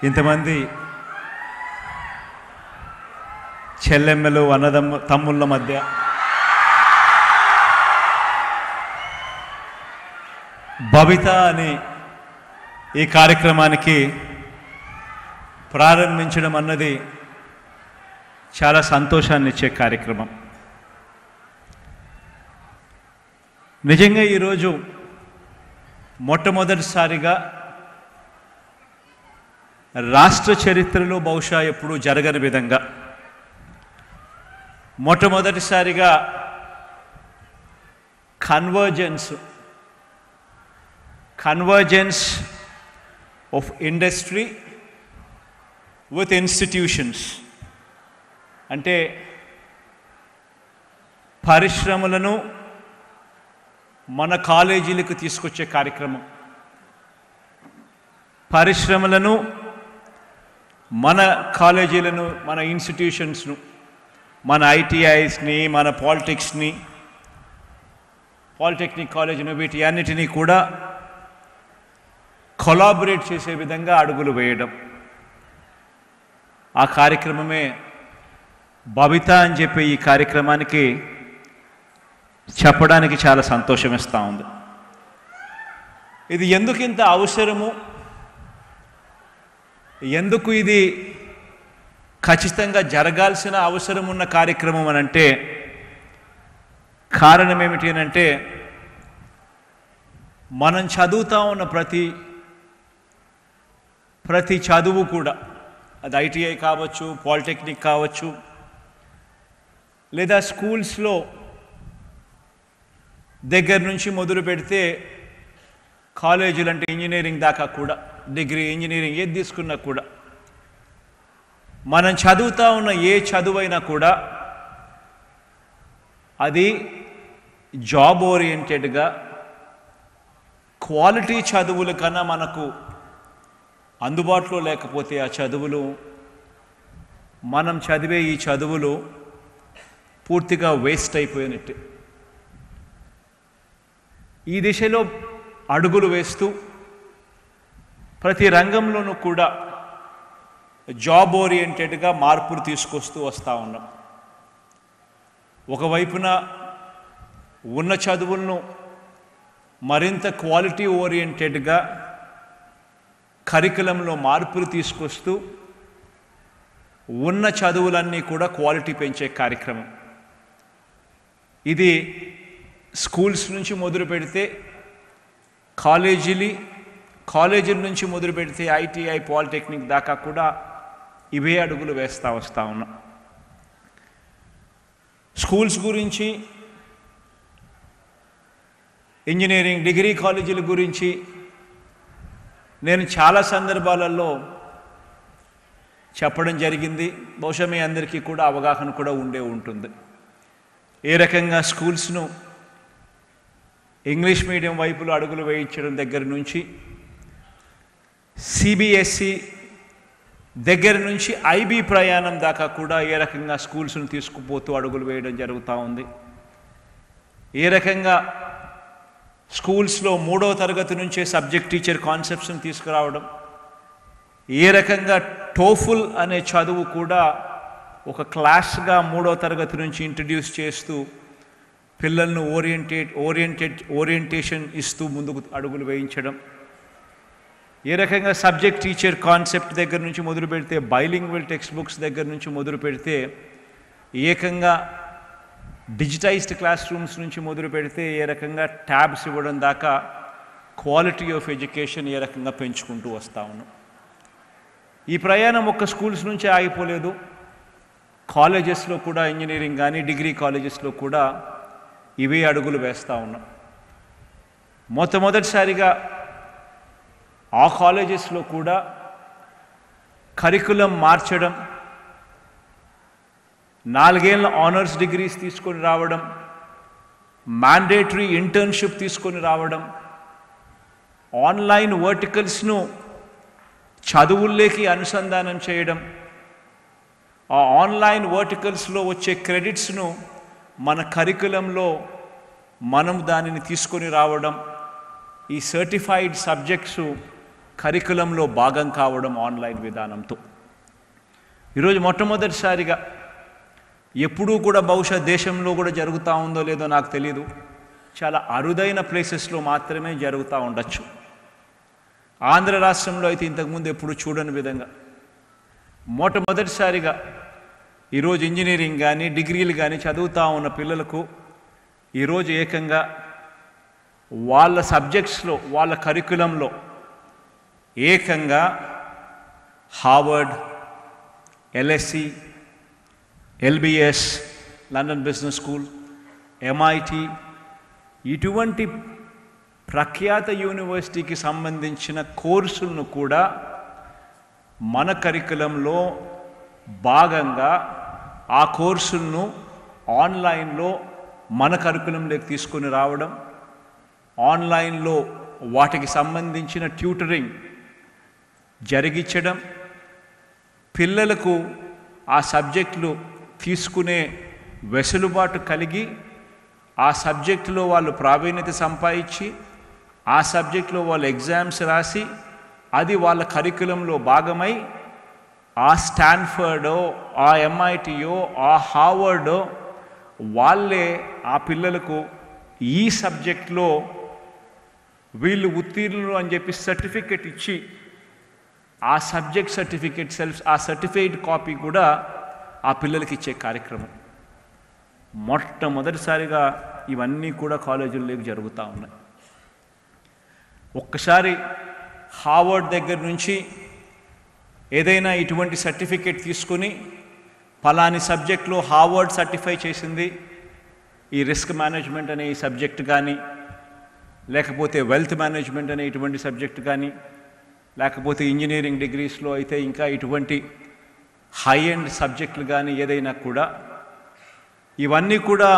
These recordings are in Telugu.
ఇంతమంది చెల్లెమ్మలు తమ్ముళ్ళ మధ్య భవిత అని ఈ కార్యక్రమానికి ప్రారంభించడం అన్నది చాలా సంతోషాన్ని ఇచ్చే కార్యక్రమం. నిజంగా ఈరోజు మొట్టమొదటిసారిగా రాష్ట్ర చరిత్రలో బహుశా ఎప్పుడూ జరగని విధంగా మొట్టమొదటిసారిగా convergence of industry with institutions, అంటే పరిశ్రమలను మన కాలేజీలకు తీసుకొచ్చే కార్యక్రమం, పరిశ్రమలను మన కాలేజీలను, మన ఇన్స్టిట్యూషన్స్ను, మన ఐటీఐస్ని, మన పాలిటెక్నిక్ కాలేజీని, వీటి అన్నిటినీ కూడా కొలాబరేట్ చేసే విధంగా అడుగులు వేయడం. ఆ కార్యక్రమమే భవిత అని చెప్పి ఈ కార్యక్రమానికి చెప్పడానికి చాలా సంతోషం ఇస్తూ ఉంది. ఇది ఎందుకు ఇంత అవసరము, ఎందుకు ఇది ఖచ్చితంగా జరగాల్సిన అవసరం ఉన్న కార్యక్రమం అని అంటే, కారణం ఏమిటి అని అంటే, మనం చదువుతూ ఉన్న ప్రతి చదువు కూడా, అది ఐటీఐ కావచ్చు, పాలిటెక్నిక్ కావచ్చు, లేదా స్కూల్స్లో దగ్గర నుంచి మొదలు పెడితే కాలేజీలు అంటే ఇంజనీరింగ్ దాకా కూడా, డిగ్రీ, ఇంజనీరింగ్ ఏది తీసుకున్నా కూడా, మనం చదువుతూ ఉన్న ఏ చదువైనా కూడా అది జాబ్ ఓరియంటెడ్గా క్వాలిటీ చదువుల కన్నా మనకు అందుబాటులో లేకపోతే ఆ చదువులు, మనం చదివే ఈ చదువులు పూర్తిగా వేస్ట్ అయిపోయినట్టే. ఈ దిశలో అడుగులు వేస్తూ ప్రతి రంగంలోనూ కూడా జాబ్ ఓరియంటెడ్గా మార్పులు తీసుకొస్తూ వస్తూ ఉన్నాం. ఒకవైపున ఉన్న చదువులను మరింత క్వాలిటీ ఓరియంటెడ్గా కరికులంలో మార్పులు తీసుకొస్తూ ఉన్న చదువులన్నీ కూడా క్వాలిటీ పెంచే కార్యక్రమం. ఇది స్కూల్స్ నుంచి మొదలు పెడితే కాలేజీల నుంచి మొదలు పెడితే ఐటీఐ, పాలిటెక్నిక్ దాకా కూడా ఇవే అడుగులు వేస్తూ వస్తూ ఉన్నాం. స్కూల్స్ గురించి, ఇంజనీరింగ్, డిగ్రీ కాలేజీల గురించి నేను చాలా సందర్భాలలో చెప్పడం జరిగింది. బహుశా మీ అందరికీ కూడా అవగాహన కూడా ఉంటుంది. ఏ రకంగా స్కూల్స్ను ఇంగ్లీష్ మీడియం వైపులో అడుగులు వేయించడం దగ్గర నుంచి, సిబిఎస్ఈ దగ్గర నుంచి ఐబీ ప్రయాణం దాకా కూడా ఏ రకంగా స్కూల్స్ను తీసుకుపోతూ అడుగులు వేయడం జరుగుతూ ఉంది. ఏ రకంగా స్కూల్స్లో 3వ తరగతి నుంచే సబ్జెక్ట్ టీచర్ కాన్సెప్ట్స్ని తీసుకురావడం, ఏ రకంగా టోఫుల్ అనే చదువు కూడా ఒక క్లాస్గా 3వ తరగతి నుంచి ఇంట్రడ్యూస్ చేస్తూ పిల్లలను ఓరియంటేషన్ ఇస్తూ ముందుకు అడుగులు వేయించడం, ఏ రకంగా సబ్జెక్ట్ టీచర్ కాన్సెప్ట్ దగ్గర నుంచి మొదలు పెడితే, బైలింగ్వల్ టెక్స్ట్ బుక్స్ దగ్గర నుంచి మొదలు పెడితే, ఏకంగా డిజిటైజ్డ్ క్లాస్ రూమ్స్ నుంచి మొదలు పెడితే, ఏ రకంగా ట్యాబ్స్ ఇవ్వడం దాకా క్వాలిటీ ఆఫ్ ఎడ్యుకేషన్ ఏ రకంగా పెంచుకుంటూ వస్తూ ఉన్నాం. ఈ ప్రయాణం ఒక్క స్కూల్స్ నుంచే ఆగిపోలేదు. కాలేజెస్లో కూడా, ఇంజనీరింగ్ కానీ డిగ్రీ కాలేజెస్లో కూడా ఇవే అడుగులు వేస్తూ ఉన్నాం. మొట్టమొదటిసారిగా ఆ కాలేజెస్లో కూడా కరికులం మార్చడం, 4 ఏళ్ళ ఆనర్స్ డిగ్రీస్ తీసుకొని రావడం, మ్యాండేటరీ ఇంటర్న్షిప్ తీసుకొని రావడం, ఆన్లైన్ వర్టికల్స్ను చదువుల్లోకి అనుసంధానం చేయడం, ఆ ఆన్లైన్ వర్టికల్స్లో వచ్చే క్రెడిట్స్ను మన కరికులంలో మనం దానిని తీసుకొని రావడం, ఈ సర్టిఫైడ్ సబ్జెక్ట్స్ కరికులంలో భాగం కావడం ఆన్లైన్ విధానంతో. ఈరోజు మొట్టమొదటిసారిగా ఎప్పుడూ కూడా బహుశా దేశంలో కూడా జరుగుతూ ఉందో లేదో నాకు తెలియదు, చాలా అరుదైన ప్లేసెస్లో మాత్రమే జరుగుతూ ఉండొచ్చు. ఆంధ్ర రాష్ట్రంలో అయితే ఇంతకుముందు ఎప్పుడు చూడని విధంగా మొట్టమొదటిసారిగా ఈరోజు ఇంజనీరింగ్ కానీ డిగ్రీలు కానీ చదువుతూ ఉన్న పిల్లలకు ఈరోజు ఏకంగా వాళ్ళ సబ్జెక్ట్స్లో వాళ్ళ కరికులంలో ఏకంగా Harvard, LSE, LBS, London business school, MIT ఇటువంటి ప్రఖ్యాత యూనివర్సిటీకి సంబంధించిన కోర్సులను కూడా మన కరికులంలో భాగంగా ఆ కోర్సులను ఆన్లైన్లో మన కరికులంలోకి తీసుకొని రావడం, ఆన్లైన్లో వాటికి సంబంధించిన ట్యూటరింగ్ జరిగించడం, పిల్లలకు ఆ సబ్జెక్టులు తీసుకునే వెసులుబాటు కలిగి ఆ సబ్జెక్టులో వాళ్ళు ప్రావీణ్యత సంపాదించి ఆ సబ్జెక్టులో వాళ్ళు ఎగ్జామ్స్ రాసి అది వాళ్ళ కరికులంలో భాగమై ఆ స్టాన్ఫర్డో, ఆ MITయో, ఆ హార్వర్డో వాళ్ళే ఆ పిల్లలకు ఈ సబ్జెక్ట్లో వీళ్ళు ఉత్తీర్ణులు అని చెప్పి సర్టిఫికెట్ ఇచ్చి ఆ సబ్జెక్ట్ సర్టిఫికెట్ ఆ సర్టిఫైడ్ కాపీ కూడా ఆ పిల్లలకి ఇచ్చే కార్యక్రమం మొట్టమొదటిసారిగా ఇవన్నీ కూడా కాలేజీల్లోకి జరుగుతూ ఉన్నాయి. ఒక్కసారి హార్వర్డ్ దగ్గర నుంచి ఏదైనా ఇటువంటి సర్టిఫికెట్ తీసుకుని ఫలాని సబ్జెక్ట్లో హార్వర్డ్ సర్టిఫై చేసింది ఈ రిస్క్ మేనేజ్మెంట్ అనే ఈ సబ్జెక్ట్ కానీ, లేకపోతే వెల్త్ మేనేజ్మెంట్ అనే ఇటువంటి సబ్జెక్ట్ కానీ, లేకపోతే ఇంజనీరింగ్ డిగ్రీస్లో అయితే ఇంకా ఇటువంటి హై ఎండ్ సబ్జెక్టులు కానీ ఏదైనా కూడా ఇవన్నీ కూడా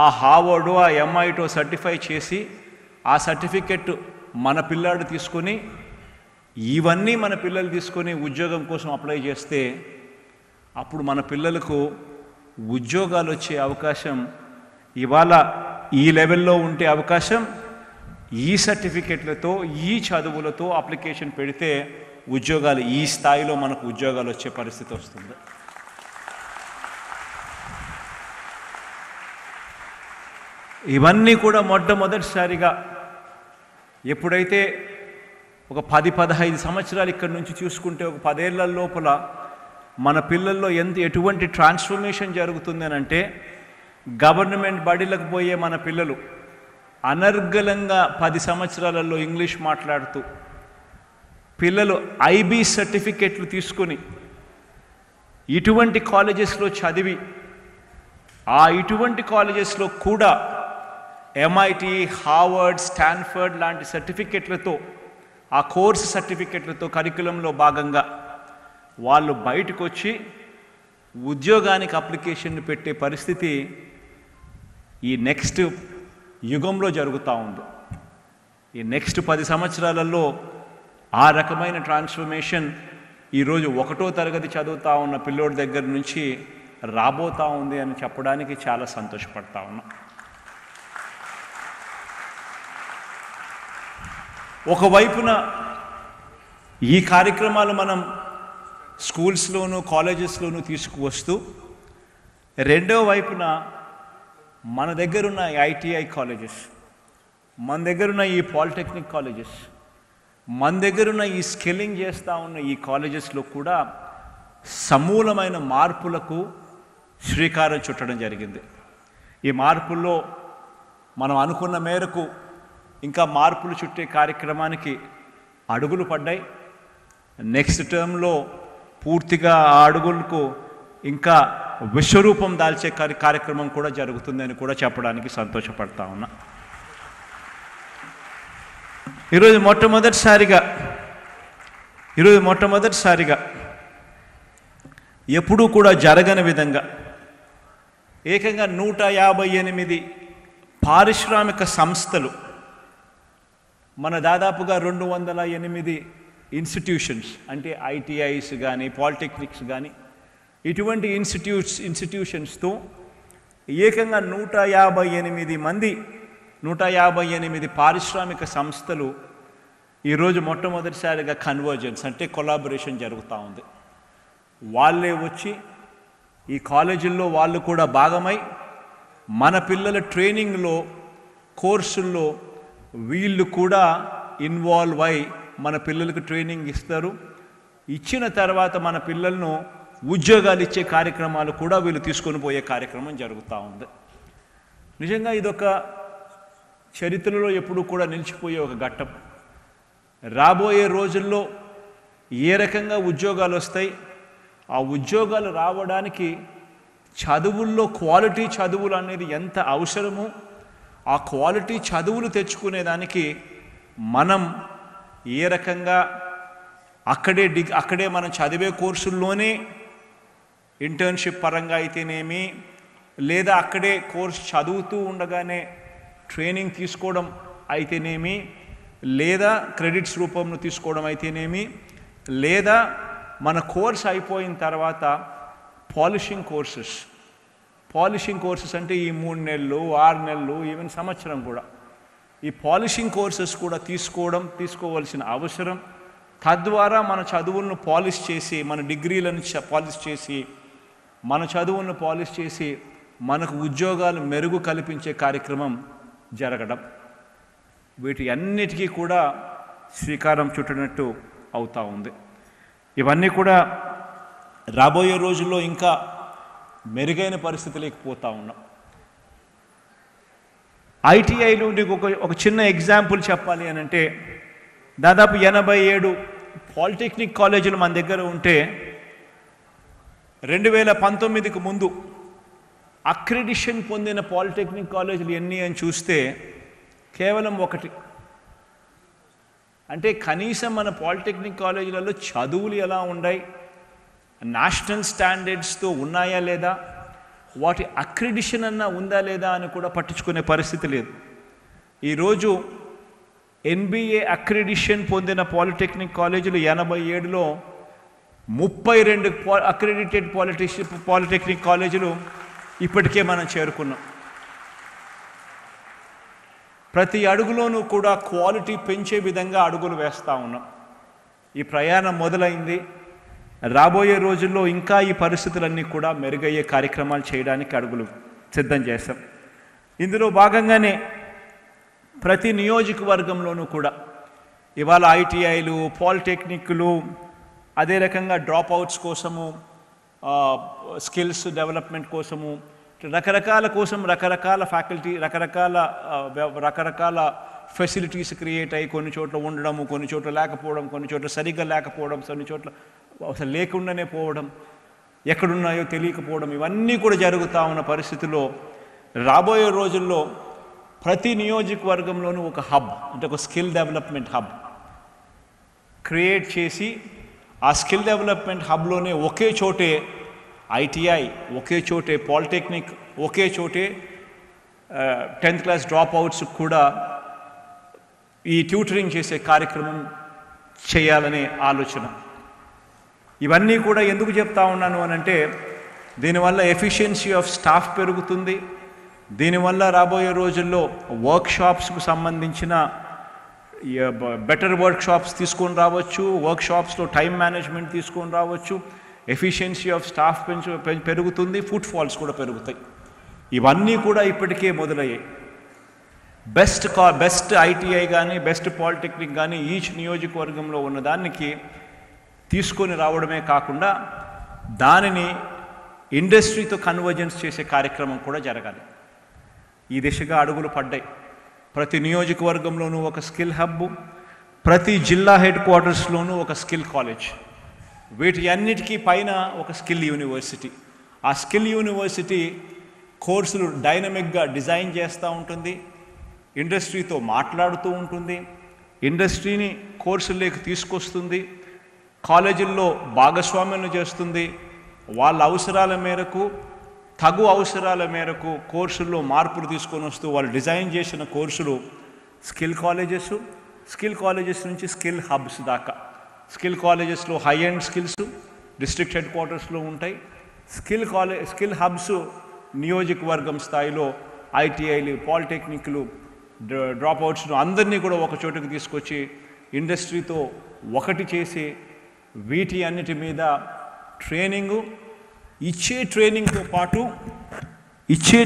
ఆ హార్వర్డ్, ఆ MITో సర్టిఫై చేసి ఆ సర్టిఫికెట్ మన పిల్లాడు తీసుకొని ఇవన్నీ మన పిల్లలు తీసుకొని ఉద్యోగం కోసం అప్లై చేస్తే అప్పుడు మన పిల్లలకు ఉద్యోగాలు వచ్చే అవకాశం ఇవాళ ఈ లెవెల్లో ఉంటే అవకాశం ఈ సర్టిఫికెట్లతో ఈ చదువులతో అప్లికేషన్ పెడితే ఉద్యోగాలు ఈ స్థాయిలో మనకు ఉద్యోగాలు వచ్చే పరిస్థితి వస్తుంది. ఇవన్నీ కూడా మొట్టమొదటిసారిగా ఎప్పుడైతే ఒక 10-15 సంవత్సరాలు ఇక్కడి నుంచి చూసుకుంటే ఒక 10 ఏళ్ల లోపల మన పిల్లల్లో ఎటువంటి ట్రాన్స్ఫర్మేషన్ జరుగుతుంది అని అంటే గవర్నమెంట్ బడిలకు పోయే మన పిల్లలు అనర్గళంగా 10 సంవత్సరాలలో ఇంగ్లీష్ మాట్లాడుతూ పిల్లలు IB సర్టిఫికెట్లు తీసుకొని ఇటువంటి కాలేజెస్లో చదివి ఆ ఇటువంటి కాలేజెస్లో కూడా MIT, హార్వర్డ్, స్టాన్ఫర్డ్ లాంటి సర్టిఫికెట్లతో ఆ కోర్సు సర్టిఫికెట్లతో కరికులంలో భాగంగా వాళ్ళు బయటకు వచ్చి ఉద్యోగానికి అప్లికేషన్ పెట్టే పరిస్థితి ఈ నెక్స్ట్ యుగంలో జరుగుతూ ఉంది. ఈ నెక్స్ట్ 10 సంవత్సరాలలో ఆ రకమైన ట్రాన్స్ఫర్మేషన్ ఈరోజు 1వ తరగతి చదువుతూ ఉన్న పిల్లోడి దగ్గర నుంచి రాబోతూ ఉంది అని చెప్పడానికి చాలా సంతోషపడతా ఉన్నా. ఒకవైపున ఈ కార్యక్రమాలు మనం స్కూల్స్లోనూ కాలేజెస్లోనూ తీసుకువస్తూ రెండో వైపున మన దగ్గరున్న ITI కాలేజెస్, మన దగ్గరున్న ఈ పాలిటెక్నిక్ కాలేజెస్, మన దగ్గరున్న ఈ స్కిల్లింగ్ చేస్తూ ఉన్న ఈ కాలేజెస్లో కూడా సమూలమైన మార్పులకు శ్రీకారం చుట్టడం జరిగింది. ఈ మార్పుల్లో మనం అనుకున్న మేరకు ఇంకా మార్పులు చుట్టే కార్యక్రమానికి అడుగులు పడ్డాయి. నెక్స్ట్ టర్మ్లో పూర్తిగా ఆ అడుగులకు ఇంకా విశ్వరూపం దాల్చే కార్యక్రమం కూడా జరుగుతుందని కూడా చెప్పడానికి సంతోషపడతా ఉన్నా. ఈరోజు మొట్టమొదటిసారిగా ఎప్పుడూ కూడా జరగని విధంగా ఏకంగా 158 పారిశ్రామిక సంస్థలు మన దాదాపుగా 208 ఇన్స్టిట్యూషన్స్ అంటే ITIs కానీ పాలిటెక్నిక్స్ కానీ ఇటువంటి ఇన్స్టిట్యూషన్స్తో ఏకంగా 158 పారిశ్రామిక సంస్థలు ఈరోజు మొట్టమొదటిసారిగా కన్వర్జెన్స్ అంటే కొలాబరేషన్ జరుగుతూ ఉంది. వాళ్ళే వచ్చి ఈ కాలేజీల్లో వాళ్ళు కూడా భాగమై మన పిల్లల ట్రైనింగ్లో కోర్సుల్లో వీళ్ళు కూడా ఇన్వాల్వ్ అయి మన పిల్లలకు ట్రైనింగ్ ఇస్తారు. ఇచ్చిన తర్వాత మన పిల్లలను ఉద్యోగాలు ఇచ్చే కార్యక్రమాలు కూడా వీళ్ళు తీసుకొని పోయే కార్యక్రమం జరుగుతూ ఉంది. నిజంగా ఇదొక చరిత్రలో ఎప్పుడూ కూడా నిలిచిపోయే ఒక ఘట్టం. రాబోయే రోజుల్లో ఏ రకంగా ఉద్యోగాలు వస్తాయి, ఆ ఉద్యోగాలు రావడానికి చదువుల్లో క్వాలిటీ చదువులు అనేది ఎంత అవసరమో, ఆ క్వాలిటీ చదువులు తెచ్చుకునేదానికి మనం ఏ రకంగా అక్కడే మనం చదివే కోర్సుల్లోనే ఇంటర్న్షిప్ పరంగా అయితేనేమి, లేదా అక్కడే కోర్సు చదువుతూ ఉండగానే ట్రైనింగ్ తీసుకోవడం అయితేనేమి, లేదా క్రెడిట్స్ రూపంలో తీసుకోవడం అయితేనేమి, లేదా మన కోర్స్ అయిపోయిన తర్వాత పాలిషింగ్ కోర్సెస్ అంటే ఈ 3 నెలలు 6 నెలలు ఈవెన్ సంవత్సరం కూడా ఈ పాలిషింగ్ కోర్సెస్ కూడా తీసుకోవాల్సిన అవసరం. తద్వారా మన చదువులను పాలిష్ చేసి, మన డిగ్రీలను పాలిష్ చేసి, మన చదువులను పాలిష్ చేసి మనకు ఉద్యోగాలు మెరుగు కల్పించే కార్యక్రమం జరగడం, వీటి అన్నిటికీ కూడా శ్రీకారం చుట్టినట్టు అవుతూ ఉంది. ఇవన్నీ కూడా రాబోయే రోజుల్లో ఇంకా మెరుగైన పరిస్థితులకు పోతూ ఉన్నాం. ఐటీఐలో ఒక చిన్న ఎగ్జాంపుల్ చెప్పాలి అని అంటే, దాదాపు 87 పాలిటెక్నిక్ కాలేజీలు మన దగ్గర ఉంటే 2019కు ముందు అక్రిడిషన్ పొందిన పాలిటెక్నిక్ కాలేజీలు ఎన్ని అని చూస్తే కేవలం 1. అంటే కనీసం మన పాలిటెక్నిక్ కాలేజీలలో చదువులు ఎలా ఉన్నాయి, నేషనల్ స్టాండర్డ్స్తో ఉన్నాయా లేదా, వాటి అక్రిడిషన్ అన్నా ఉందా లేదా అని కూడా పట్టించుకునే పరిస్థితి లేదు. ఈరోజు NBA అక్రిడిషన్ పొందిన పాలిటెక్నిక్ కాలేజీలు 87లో 32 అక్రిడిటెడ్ పాలిటెక్నిక్ కాలేజీలు ఇప్పటికే మనం చేరుకున్నాం. ప్రతి అడుగులోనూ కూడా క్వాలిటీ పెంచే విధంగా అడుగులు వేస్తూ ఉన్నాం. ఈ ప్రయాణం మొదలైంది. రాబోయే రోజుల్లో ఇంకా ఈ పరిస్థితులన్నీ కూడా మెరుగయ్యే కార్యక్రమాలు చేయడానికి అడుగులు సిద్ధం చేస్తాం. ఇందులో భాగంగానే ప్రతి నియోజకవర్గంలోనూ కూడా ఇవాళ ఐటీఐలు, పాలిటెక్నిక్లు, అదే రకంగా డ్రాప్ అవుట్స్ కోసము, స్కిల్స్ డెవలప్మెంట్ కోసము, రకరకాల ఫ్యాకల్టీ, రకరకాల ఫెసిలిటీస్ క్రియేట్ అయ్యి కొన్ని చోట్ల ఉండడము, కొన్ని చోట్ల లేకపోవడం, కొన్ని చోట్ల సరిగ్గా లేకపోవడం, కొన్ని చోట్ల అసలు లేకుండానే పోవడం, ఎక్కడున్నాయో తెలియకపోవడం, ఇవన్నీ కూడా జరుగుతూ ఉన్న పరిస్థితుల్లో రాబోయే రోజుల్లో ప్రతి నియోజకవర్గంలోనూ ఒక హబ్, అంటే ఒక స్కిల్ డెవలప్మెంట్ హబ్ క్రియేట్ చేసి, ఆ స్కిల్ డెవలప్మెంట్ హబ్లోనే ఒకే చోటే ఐటీఐ, ఒకే చోటే పాలిటెక్నిక్, ఒకే చోటే 10th క్లాస్ డ్రాప్ అవుట్స్ కూడా ఈ ట్యూటరింగ్ చేసే కార్యక్రమం చేయాలనే ఆలోచన. ఇవన్నీ కూడా ఎందుకు చెప్తా ఉన్నాను అనంటే, దీనివల్ల ఎఫిషియన్సీ ఆఫ్ స్టాఫ్ పెరుగుతుంది. దీనివల్ల రాబోయే రోజుల్లో వర్క్షాప్స్కు సంబంధించిన బెటర్ వర్క్షాప్స్ తీసుకొని రావచ్చు, వర్క్షాప్స్లో టైం మేనేజ్మెంట్ తీసుకొని రావచ్చు, ఎఫిషియన్సీ ఆఫ్ స్టాఫ్ పెరుగుతుంది, ఫుట్ ఫాల్స్ కూడా పెరుగుతాయి. ఇవన్నీ కూడా ఇప్పటికే మొదలయ్యాయి. బెస్ట్ ఐటీఐ కానీ, బెస్ట్ పాలిటెక్నిక్ కానీ ఈచ్ నియోజకవర్గంలో ఉన్నదానికి తీసుకొని రావడమే కాకుండా దానిని ఇండస్ట్రీతో కన్వర్జెన్స్ చేసే కార్యక్రమం కూడా జరగాలి. ఈ దిశగా అడుగులు పడ్డాయి. ప్రతి నియోజకవర్గంలోనూ ఒక స్కిల్ హబ్, ప్రతి జిల్లా హెడ్ క్వార్టర్స్లోనూ ఒక స్కిల్ కాలేజ్, వీటి అన్నిటికీ పైన ఒక స్కిల్ యూనివర్సిటీ. ఆ స్కిల్ యూనివర్సిటీ కోర్సులు డైనమిక్గా డిజైన్ చేస్తూ ఉంటుంది, ఇండస్ట్రీతో మాట్లాడుతూ ఉంటుంది, ఇండస్ట్రీని కోర్సుల్లోకి తీసుకొస్తుంది, కాలేజీల్లో భాగస్వామ్యం చేస్తుంది. వాళ్ళ అవసరాల మేరకు, తగు అవసరాల మేరకు కోర్సుల్లో మార్పులు తీసుకొని వస్తూ వాళ్ళు డిజైన్ చేసిన కోర్సులు స్కిల్ కాలేజెస్ నుంచి స్కిల్ హబ్స్ దాకా. స్కిల్ కాలేజెస్లో high end skills district head క్వార్టర్స్లో ఉంటాయి. స్కిల్ హబ్స్ నియోజకవర్గం స్థాయిలో ఐటీఐలు, పాలిటెక్నిక్లు, డ్రాప్ అవుట్స్ను అందరినీ కూడా ఒక చోటుకు తీసుకొచ్చి ఇండస్ట్రీతో ఒకటి చేసే వీటి అన్నిటి మీద ట్రైనింగు ఇచ్చే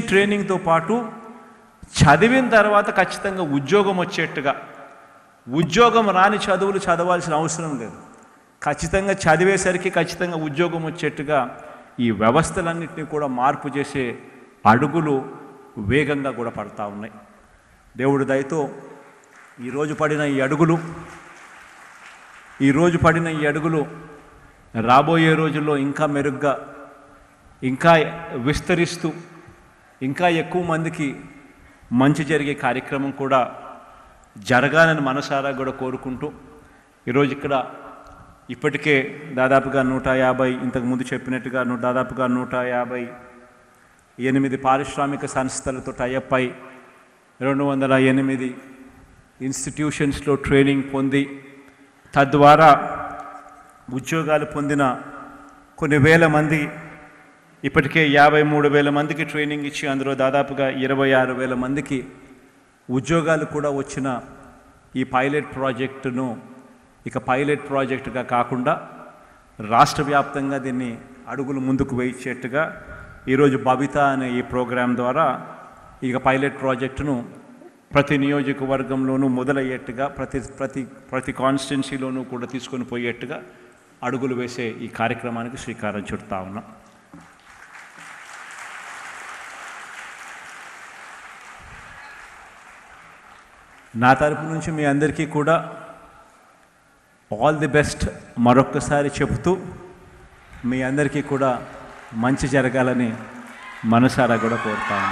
ట్రైనింగ్తో పాటు చదివిన తర్వాత ఖచ్చితంగా ఉద్యోగం వచ్చేట్టుగా, ఉద్యోగం రాని చదువులు చదవాల్సిన అవసరం లేదు, ఖచ్చితంగా చదివేసరికి ఖచ్చితంగా ఉద్యోగం వచ్చేట్టుగా ఈ వ్యవస్థలన్నింటినీ కూడా మార్పు చేసే అడుగులు వేగంగా కూడా పడతా ఉన్నాయి. దేవుడి దయతో ఈరోజు పడిన ఈ అడుగులు రాబోయే రోజుల్లో ఇంకా మెరుగ్గా, ఇంకా విస్తరిస్తూ, ఇంకా ఎక్కువ మందికి మంచి జరిగే కార్యక్రమం కూడా జరగాలని మనసారా కూడా కోరుకుంటూ, ఈరోజు ఇక్కడ ఇప్పటికే దాదాపుగా 150, ఇంతకుముందు చెప్పినట్టుగా దాదాపుగా 158 పారిశ్రామిక సంస్థలతో టైఅప్ అయి 208 ఇన్స్టిట్యూషన్స్లో ట్రైనింగ్ పొంది తద్వారా ఉద్యోగాలు పొందిన కొన్ని వేల మంది, ఇప్పటికే 53,000 మందికి ట్రైనింగ్ ఇచ్చి అందులో దాదాపుగా 26,000 మందికి ఉద్యోగాలు కూడా వచ్చిన ఈ పైలట్ ప్రాజెక్టును ఇక పైలట్ ప్రాజెక్టుగా కాకుండా రాష్ట్ర వ్యాప్తంగా దీన్ని అడుగులు ముందుకు వేయించేట్టుగా ఈరోజు భవిత అనే ఈ ప్రోగ్రాం ద్వారా ఇక పైలట్ ప్రాజెక్టును ప్రతి నియోజకవర్గంలోనూ మొదలయ్యేట్టుగా, ప్రతి కాన్స్టిట్యున్సీలోనూ కూడా తీసుకొని పోయేట్టుగా అడుగులు వేసే ఈ కార్యక్రమానికి శ్రీకారం చుడతా ఉన్నాం. నా తరపు నుంచి మీ అందరికీ కూడా ఆల్ ది బెస్ట్ మరొక్కసారి చెబుతూ, మీ అందరికీ కూడా మంచి జరగాలని మనసారా కూడా కోరుతాను.